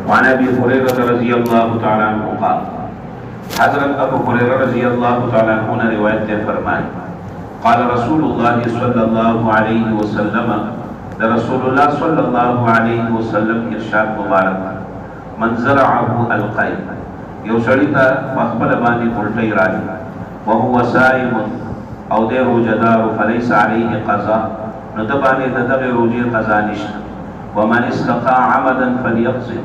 وعن ابي هريره رضي الله تعالى عنه قال حضرت ابو هريره رضي الله تعالى عنه نے روایت سے فرمایا قال رسول الله صلى الله عليه وسلم رسول الله صلى الله عليه وسلم ارشاد مبارک من زرعه القيء یو سړی ته خپل باندې الټی راځي وهو صائم او د روزدار فليس عليه قضاء نو د باندې دغه روزي قضا نشته ومن استقى عمدا فليقضي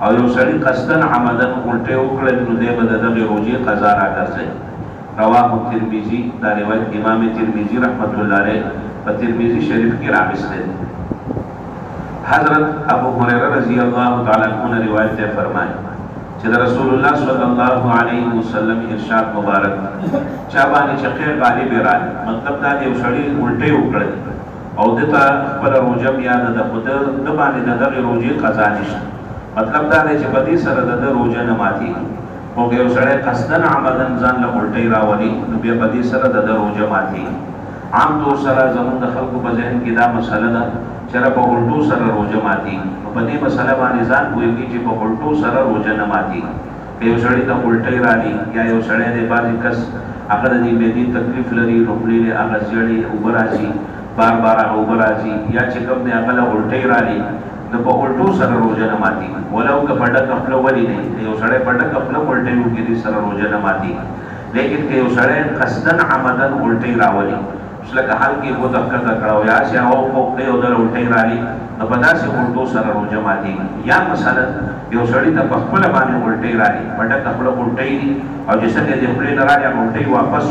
او یو سړی قصدن عمدن الټی وکړي نو د دغه روزي قضا راځي رواه ترمذی دا روایت امام ترمذی رحمت الله علیه په ترمذی شریف کې راوستل حضرت ابو هريره رضی الله تعالی عنہ نے روایت ہے فرمایا چې رسول الله صلی الله علیه وسلم ارشاد مبارک چا باندې چې خیر غالب راځي مطلب دا دی وشړی الټی وکړي او دته خپل روزه بیا د خود د باندې دغه روزي قضا نشته مطلب دا دی چې په دې سره د روزه نه ماتي او یو سړی قصدن عمدن ځان له الټی راولي نو بیا په دې سره د روزه ماتي عام طور سره زموږ د خلکو په ذهن کې دا مسله ده چې په الټو سره روزه ماتي په دې مسله باندې ځان پوهیږي چې په الټو سره روزه نه ماتي یو سړی ته الټی راځي یا یو سړی د باندې کس هغه د دې تکلیف لري روپلې هغه ځړي وبراسي بار بار وبراسي یا چې کوم نه هغه الټی راځي د په الټو سره روزه نه ماتي ولو که پډه خپل ولي نه یو سړی پډه خپل الټی وکړي سره روزه نه ماتي لیکن که یو سړی قصدن عمدن الټی راولي لکه حال کې وو دقت کړو یا چې او فوق ته او در الټی راځي نو په داسې الټو سره روزه ماتي یا مثلا یو سړی ته خپل باندې الټی راځي پډه خپل الټی او چې څنګه دې خپل نه راځي الټی واپس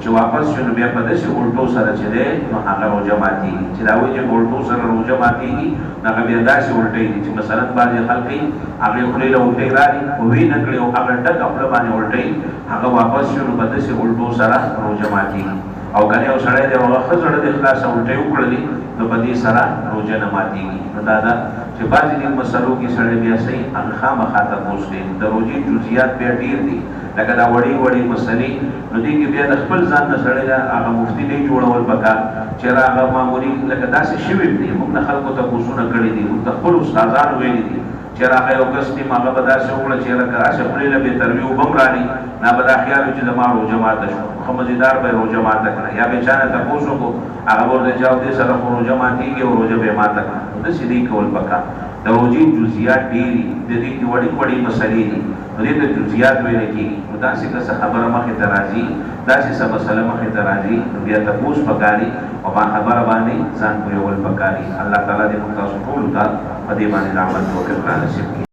چې واپس شنو بیا په داسې الټو سره چې ده نو هغه روزه ماتي چې دا وایي چې الټو سره روزه ماتي هغه بیا داسې الټی چې مثلا باندې خلک هغه خپل الټی راځي او وی نه کړو هغه ټک خپل باندې الټی هغه واپس شنو په داسې الټو سره روزه ماتي او کنه یو سړی دی هغه خزړه د اخلاص الټی وکړلی نو په دې سره روزه نه ماتيږي نو دا چې بعضې دې مسلو کې سړی بیا صحیح خامخا تپوس کوي د روزې جزئیات بیا ډېر دي لکه دا وړې وړې مسلې نو دې کې بیا د خپل ځان نه سړی هغه مفتي نه جوړول پکار چې هغه معمولي لکه داسې شوي دي موږ نه خلکو تپوسونه کړي دي موږ د خپل استادانو ویلي دي چې هغه یو کس دي هغه به داسې وکړه چې لکه هسې خولې له بهتروي اوبه هم رالي نه به دا خیال وي چې زما روژه ماته شوه ښه مزیدار به یې روژه ماته کړه یا بې چا نه تپوس وکړو هغه به ورته جواب دې سره خو روژه ماتېږي او روژه به یې ماته کړه نو داسې دې کول پکار د روژې جزئیات ډېر دي د دې کې وړې وړې مسلې دي نو دې ته جزئیات ویلی کېږي نو داسې که څه خبره مخې ته راځي داسې څه مسله مخې ته راځي نو بیا تپوس پکاري او په خبره باندې ځان پوهول پکاري الله تعالی دې موږ تاسو ټولو ته په دې باندې عمل توفیق رانصیب کړي